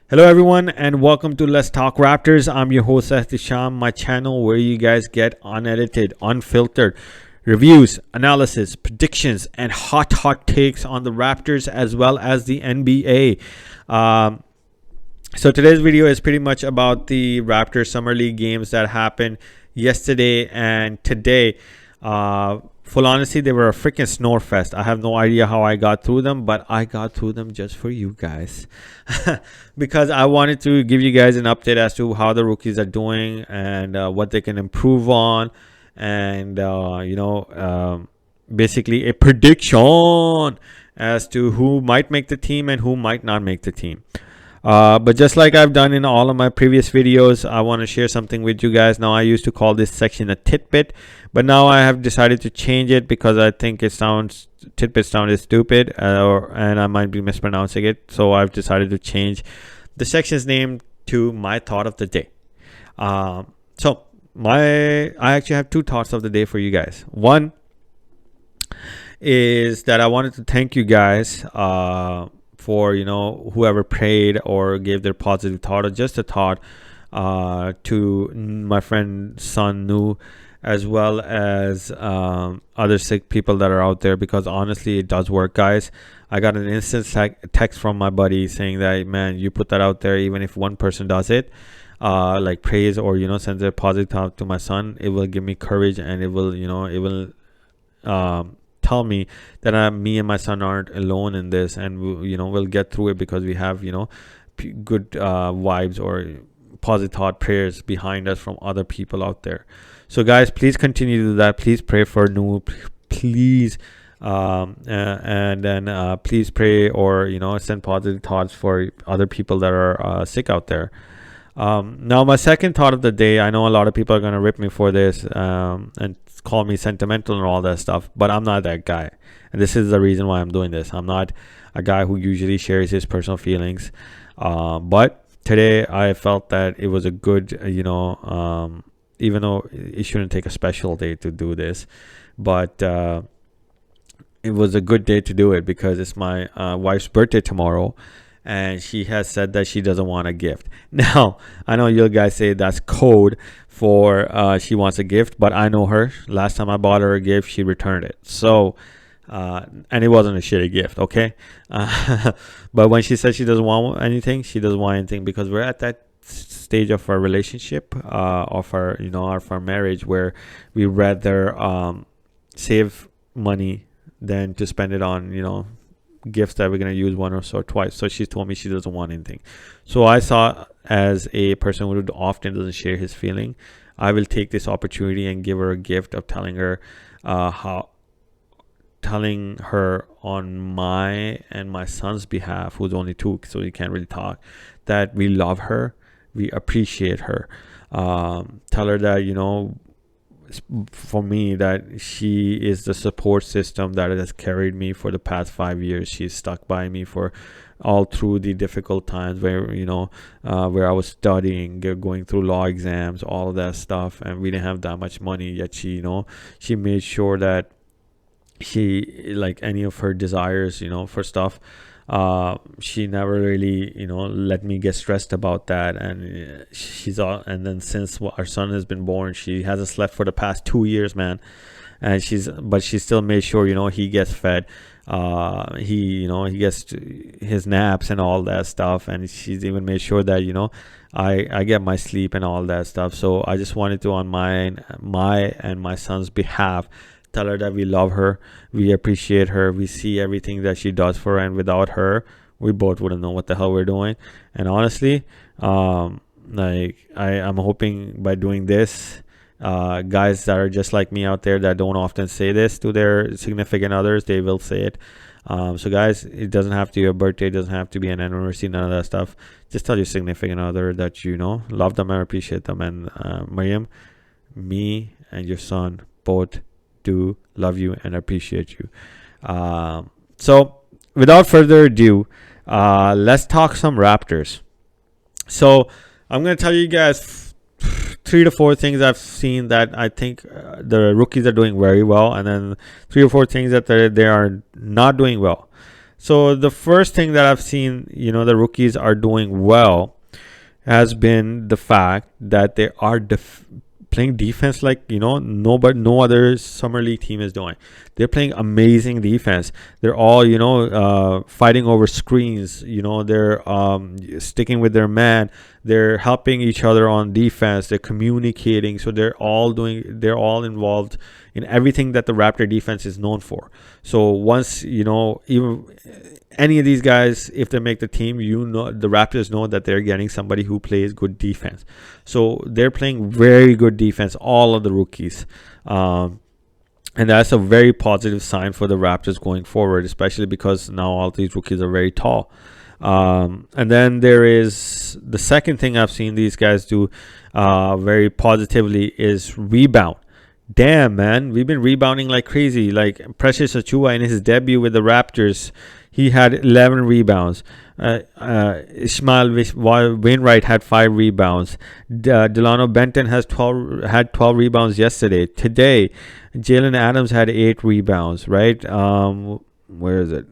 Hello, everyone, and welcome to Let's Talk Raptors. I'm your host, Selfishness, my channel where you guys get unedited, unfiltered reviews, analysis, predictions, and hot takes on the Raptors as well as the NBA. So today's video is pretty much about the Raptors Summer League games that happened yesterday and today. Full honesty, they were a freaking snore fest. I have no idea how I got through them, but I got through them just for you guys. Because I wanted to give you guys an update as to how the rookies are doing and what they can improve on. And, basically a prediction as to who might make the team and who might not make the team. But just like I've done in all of my previous videos, I want to share something with you guys. Now, I used to call this section a tidbit, but now I have decided to change it because I think tidbit sounded stupid, and I might be mispronouncing it. So I've decided to change the section's name to my thought of the day. I actually have two thoughts of the day for you guys. One is that I wanted to thank you guys for whoever prayed or gave their positive thought or just a thought to my friend son Nu, as well as other sick people that are out there, because honestly it does work, guys. I got an instant text from my buddy saying that, man, you put that out there, even if one person does it, like praise or sends a positive thought to my son, it will give me courage, and it will tell me that me and my son aren't alone in this, and we'll get through it because we have good vibes or positive thought prayers behind us from other people out there. So guys, please continue to do that. Please pray for Nu, please, and then please pray or send positive thoughts for other people that are sick out there. Now, my second thought of the day, I know a lot of people are going to rip me for this and call me sentimental and all that stuff, but I'm not that guy, and this is the reason why I'm doing this. I'm not a guy who usually shares his personal feelings, but today I felt that it was a good, even though it shouldn't take a special day to do this, but it was a good day to do it because it's my wife's birthday tomorrow, and she has said that she doesn't want a gift. Now, I know you guys say that's code for she wants a gift, but I know her. Last time I bought her a gift, she returned it. So, and it wasn't a shitty gift, okay? But when she said she doesn't want anything, she doesn't want anything, because we're at that stage of our relationship, of our marriage, where we rather save money than to spend it on gifts that we're going to use once or twice. So she told me she doesn't want anything. So I saw, as a person who often doesn't share his feeling, I will take this opportunity and give her a gift of telling her on my and my son's behalf, who's only 2, so he can't really talk, that we love her, we appreciate her. Tell her that for me, that she is the support system that has carried me for the past 5 years. She's stuck by me for all through the difficult times where where I was studying, going through law exams, all of that stuff, and we didn't have that much money, yet she made sure that she, like, any of her desires for stuff, she never really let me get stressed about that. And and then since our son has been born, she hasn't slept for the past 2 years, man. And she still made sure he gets fed, he gets his naps and all that stuff, and she's even made sure that I get my sleep and all that stuff. So I just wanted to, on my and my son's behalf, tell her that we love her, we appreciate her, we see everything that she does for her, and without her, we both wouldn't know what the hell we're doing. And honestly, I'm hoping by doing this, guys that are just like me out there that don't often say this to their significant others, they will say it. So guys, it doesn't have to be a birthday, it doesn't have to be an anniversary, none of that stuff. Just tell your significant other that love them and appreciate them. And Mariam, me and your son both do love you and appreciate you. So without further ado, let's talk some Raptors. So I'm going to tell you guys 3 to 4 things I've seen that I think the rookies are doing very well, and then 3 or 4 things that they are not doing well. So the first thing that I've seen, the rookies are doing well has been the fact that they are playing defense like no other summer league team is doing. They're playing amazing defense. They're all fighting over screens. They're sticking with their man. They're helping each other on defense. They're communicating. So they're all involved in everything that the Raptor defense is known for. So once even any of these guys, if they make the team, the Raptors know that they're getting somebody who plays good defense. So they're playing very good defense, all of the rookies. And that's a very positive sign for the Raptors going forward, especially because now all these rookies are very tall. And then there is the second thing I've seen these guys do very positively is rebound. Damn, man, we've been rebounding like crazy. Like Precious Achiuwa in his debut with the Raptors, he had 11 rebounds. Ishmael Wainwright had 5 rebounds. Delano Benton had 12 rebounds yesterday. Today, Jalen Adams had 8 rebounds, right? Where is it?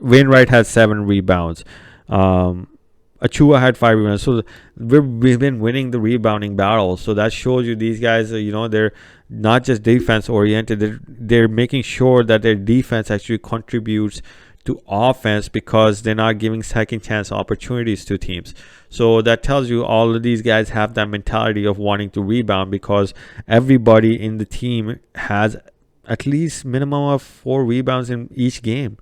Wainwright had 7 rebounds. Achiuwa had 5 rebounds. So we've been winning the rebounding battle. So that shows you these guys, they're not just defense oriented. They're making sure that their defense actually contributes to offense because they're not giving second chance opportunities to teams. So that tells you all of these guys have that mentality of wanting to rebound because everybody in the team has at least minimum of 4 rebounds in each game,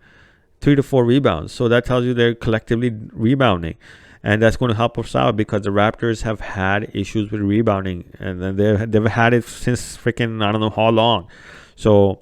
3 to 4 rebounds. So that tells you they're collectively rebounding. And that's going to help us out because the Raptors have had issues with rebounding. And then they've had it since freaking, I don't know how long. So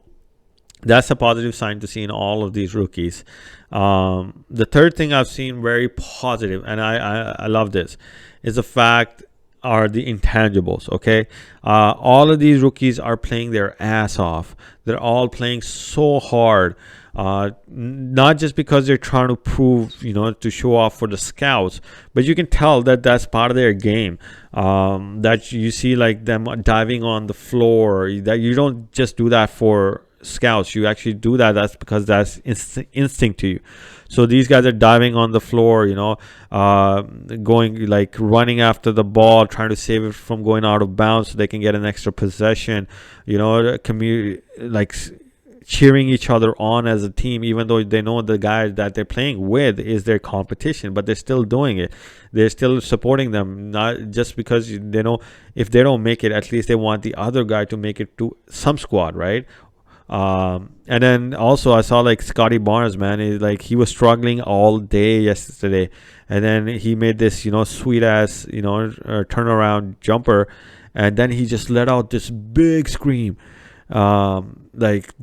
that's a positive sign to see in all of these rookies. The third thing I've seen very positive, and I love this, is the fact are the intangibles, okay? All of these rookies are playing their ass off. They're all playing so hard. Not just because they're trying to prove, to show off for the scouts, but you can tell that that's part of their game. That you see like them diving on the floor, that you don't just do that for scouts. You actually do that's because that's instinct to you. So these guys are diving on the floor, going like running after the ball, trying to save it from going out of bounds so they can get an extra possession, like cheering each other on as a team, even though they know the guy that they're playing with is their competition, but they're still doing it. They're still supporting them, not just because they know if they don't make it, at least they want the other guy to make it to some squad, right? And then also I saw like Scotty Barnes, man, he was struggling all day yesterday, and then he made this sweet ass turnaround jumper, and then he just let out this big scream, like,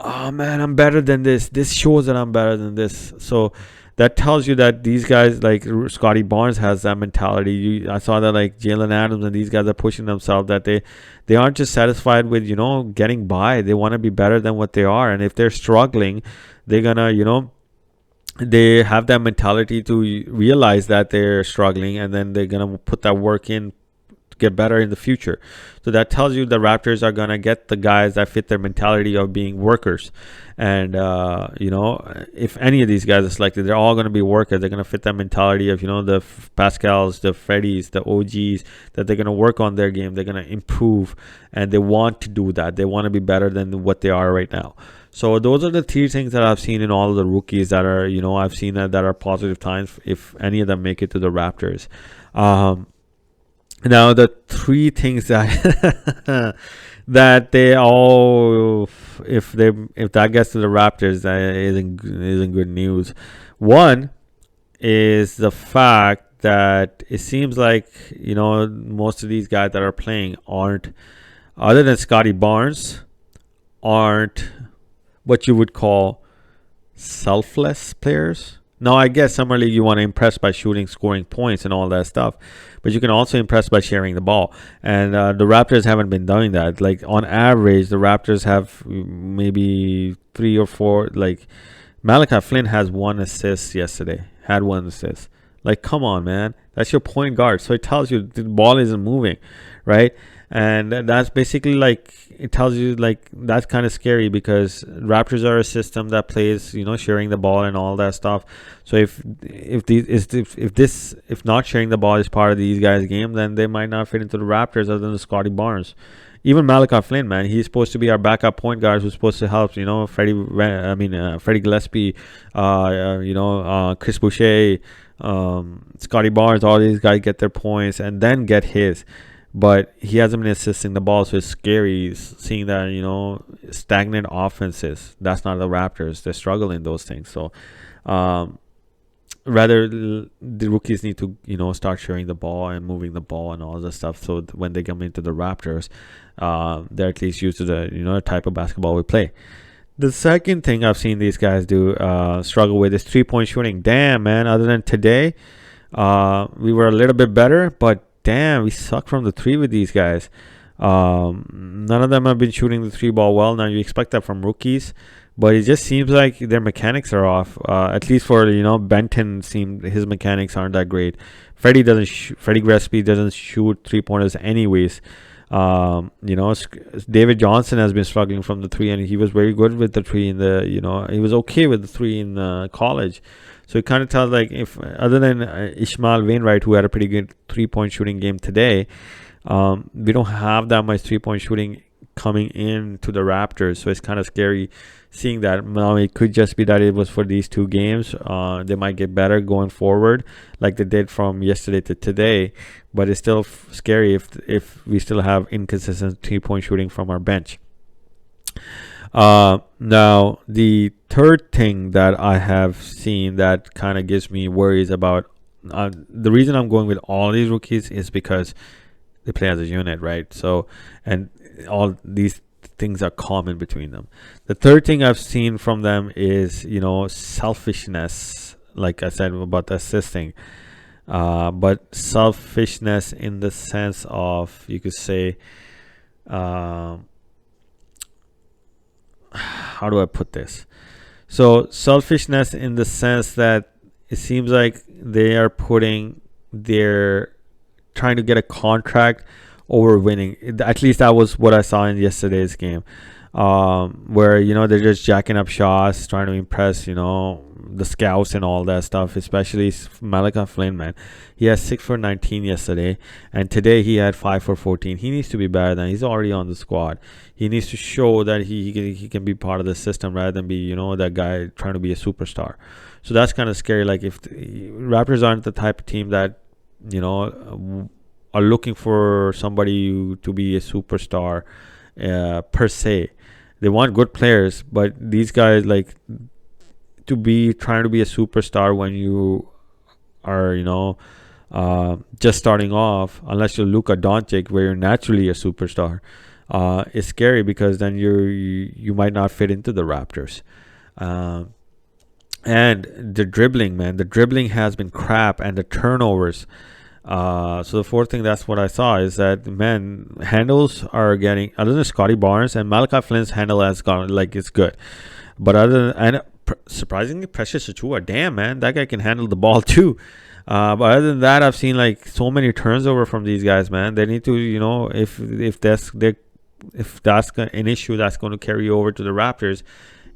oh man, I'm better than this. This shows that I'm better than this. So that tells you that these guys, like Scotty Barnes, has that mentality. I saw that like Jalen Adams and these guys are pushing themselves, that they aren't just satisfied with getting by. They want to be better than what they are, and if they're struggling, they're gonna they have that mentality to realize that they're struggling, and then they're gonna put that work in get better in the future. So that tells you the Raptors are going to get the guys that fit their mentality of being workers. And, if any of these guys are selected, they're all going to be workers. They're going to fit that mentality of, the Pascals, the Freddies, the OGs, that they're going to work on their game. They're going to improve, and they want to do that. They want to be better than what they are right now. So those are the 3 things that I've seen in all of the rookies that are, I've seen that are positive signs if any of them make it to the Raptors. Now the 3 things that that they all, if that gets to the Raptors, that isn't good news. One is the fact that it seems like most of these guys that are playing aren't, other than Scotty Barnes, aren't what you would call selfless players. Now, I guess Summer League you want to impress by shooting, scoring points, and all that stuff. But you can also impress by sharing the ball. And the Raptors haven't been doing that. Like, on average, the Raptors have maybe 3 or 4. Like, Malachi Flynn has 1 assist yesterday. Had 1 assist. Like, come on, man. That's your point guard. So it tells you the ball isn't moving, right? And that's basically like, it tells you like that's kind of scary because Raptors are a system that plays, sharing the ball and all that stuff. So if not sharing the ball is part of these guys' game, then they might not fit into the Raptors other than Scotty Barnes. Even Malachi Flynn, man, he's supposed to be our backup point guard who's supposed to help, Freddie Gillespie, Chris Boucher, Scotty Barnes, all these guys get their points and then get his. But he hasn't been assisting the ball, so it's scary seeing that, stagnant offenses. That's not the Raptors. They struggle in those things. So, rather, the rookies need to, start sharing the ball and moving the ball and all this stuff. So when they come into the Raptors, they're at least used to the, type of basketball we play. The second thing I've seen these guys do struggle with is 3-point shooting. Damn, man. Other than today, we were a little bit better, but damn, we suck from the three with these guys. None of them have been shooting the three ball well. Now you expect that from rookies, but it just seems like their mechanics are off. At least for Benton, seemed his mechanics aren't that great. Freddie Gillespie doesn't shoot 3-pointers anyways. David Johnson has been struggling from the three, and he was very good with the three he was okay with the three in college. So it kind of tells like if other than Ishmael Wainwright, who had a pretty good 3-point shooting game today, we don't have that much 3-point shooting coming into the Raptors. So it's kind of scary seeing that. Now it could just be that it was for these 2 games. They might get better going forward like they did from yesterday to today. But it's still scary if we still have inconsistent 3-point shooting from our bench. Now the third thing that I have seen that kind of gives me worries about the reason I'm going with all these rookies is because they play as a unit, right? So, and all these things are common between them. The third thing I've seen from them is selfishness, like I said about the assisting, but selfishness in the sense of, you could say, how do I put this? So selfishness in the sense that it seems like they are trying to get a contract over winning. At least that was what I saw in yesterday's game, where they're just jacking up shots, trying to impress the scouts and all that stuff. Especially Malachi Flynn, man, he has 6 for 19 yesterday, and today he had 5 for 14. He needs to be better than. He's already on the squad. He needs to show that he can be part of the system rather than be that guy trying to be a superstar. So that's kind of scary. Like if the Raptors aren't the type of team that are looking for somebody to be a superstar per se. They want good players, but these guys like to be trying to be a superstar when you are just starting off, unless you're Luka Doncic, where you're naturally a superstar. It's scary because then you might not fit into the Raptors. And the dribbling, man, the dribbling has been crap, and the turnovers. So the fourth thing, that's what I saw, is that, man, handles are getting, other than Scotty Barnes and Malachi Flynn's handle has gone, like, it's good. But surprisingly, Precious Achua, damn, man, that guy can handle the ball too. But other than that, I've seen like so many turnover from these guys, man. They need to, if that's an issue that's going to carry over to the Raptors,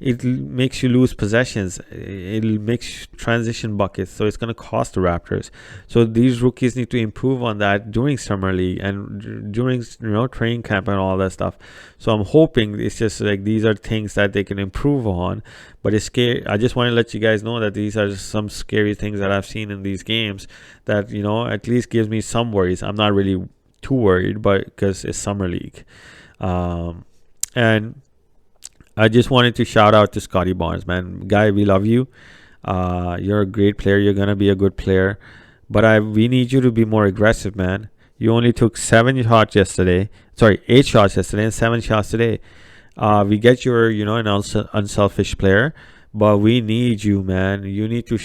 it makes you lose possessions. It makes transition buckets, so it's going to cost the Raptors. So these rookies need to improve on that during summer league and during training camp and all that stuff. So I'm hoping it's just like these are things that they can improve on. But it's scary. I just want to let you guys know that these are just some scary things that I've seen in these games that at least gives me some worries. I'm not really too worried, but because it's summer league, and I just wanted to shout out to Scotty Barnes, man. Guy, we love you. You're a great player. You're going to be a good player. But we need you to be more aggressive, man. You only took 8 shots yesterday and 7 shots today. We get you're, an unselfish player. But we need you, man. You need to,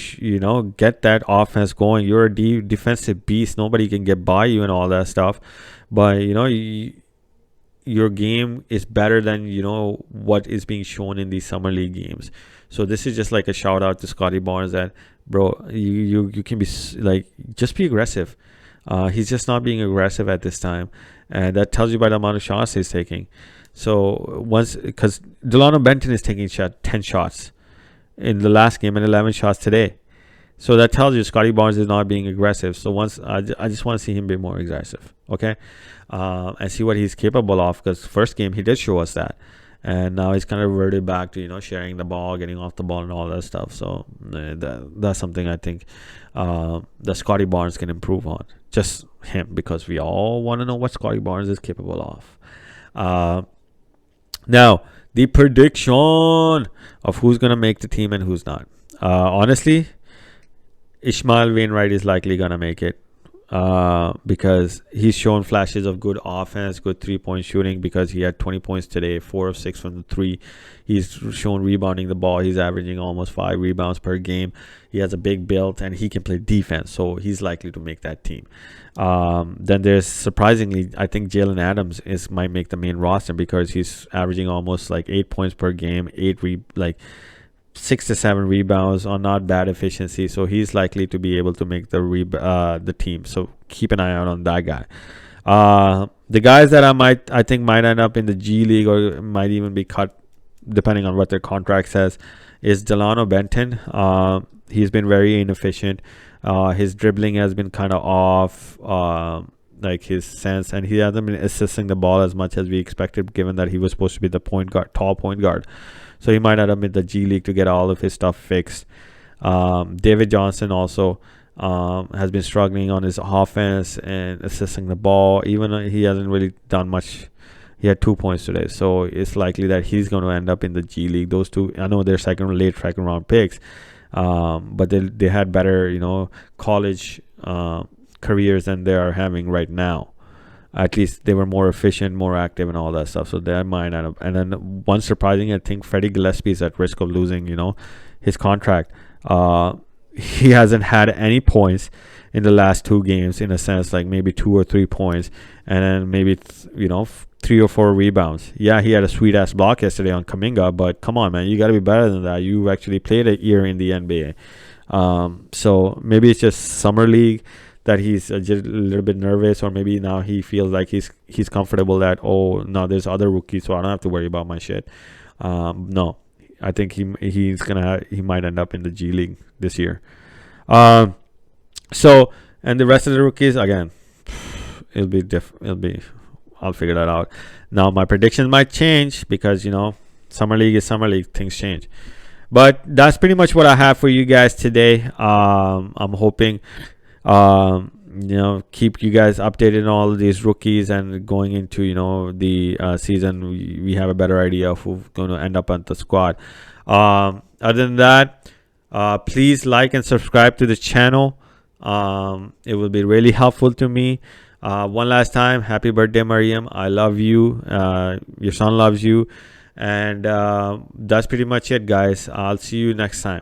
get that offense going. You're a defensive beast. Nobody can get by you and all that stuff. But, your game is better than what is being shown in these summer league games. So this is just like a shout out to Scotty Barnes that, bro, you can be like, just be aggressive. He's just not being aggressive at this time, and that tells you by the amount of shots he's taking. So because Delano Benton is taking 10 shots in the last game and 11 shots today. So that tells you Scotty Barnes is not being aggressive. So I just want to see him be more aggressive, okay, and see what he's capable of. Because first game he did show us that, and now he's kind of reverted back to sharing the ball, getting off the ball, and all that stuff. So that's something I think that Scotty Barnes can improve on. Just him, because we all want to know what Scotty Barnes is capable of. Now the prediction of who's gonna make the team and who's not. Honestly, Ishmael Wainwright is likely going to make it because he's shown flashes of good offense, good 3-point shooting, because he had 20 points today, 4 of 6 from the 3. He's shown rebounding the ball. He's averaging almost 5 rebounds per game. He has a big build, and he can play defense, so he's likely to make that team. Then there's, surprisingly, I think Jalen Adams might make the main roster because he's averaging almost like 8 points per game, 6 to 7 rebounds on not bad efficiency, so he's likely to be able to make the team. So keep an eye out on that guy. The guys that I think might end up in the G League or might even be cut, depending on what their contract says, is Delano Benton. He's been very inefficient. His dribbling has been kind of off, like his sense, and he hasn't been assisting the ball as much as we expected, given that he was supposed to be the tall point guard. So he might end up in the G League to get all of his stuff fixed. David Johnson also has been struggling on his offense and assisting the ball. Even though he hasn't really done much. He had 2 points today. So it's likely that he's going to end up in the G League. Those two, I know they're late second round picks, but they had better, college careers than they are having right now. At least they were more efficient, more active, and all that stuff. So they might end up. And then one surprising, I think Freddie Gillespie is at risk of losing, his contract. He hasn't had any points in the last 2 games, in a sense, like maybe 2 or 3 points, and then maybe 3 or 4 rebounds. Yeah, he had a sweet ass block yesterday on Kuminga, but come on, man, you got to be better than that. You actually played a year in the NBA. So maybe it's just summer league that he's a little bit nervous, or maybe now he feels like he's comfortable that, oh no, there's other rookies, so I don't have to worry about my shit. No, I think he might end up in the G League this year. So, and the rest of the rookies, again, I'll figure that out. Now my predictions might change because summer league is summer league, things change. But that's pretty much what I have for you guys today. I'm hoping keep you guys updated on all of these rookies, and going into the season, we have a better idea of who's going to end up on the squad. Other than that, please like and subscribe to the channel. It will be really helpful to me. One last time, happy birthday, Mariam. I love you. Your son loves you. And that's pretty much it, guys. I'll see you next time.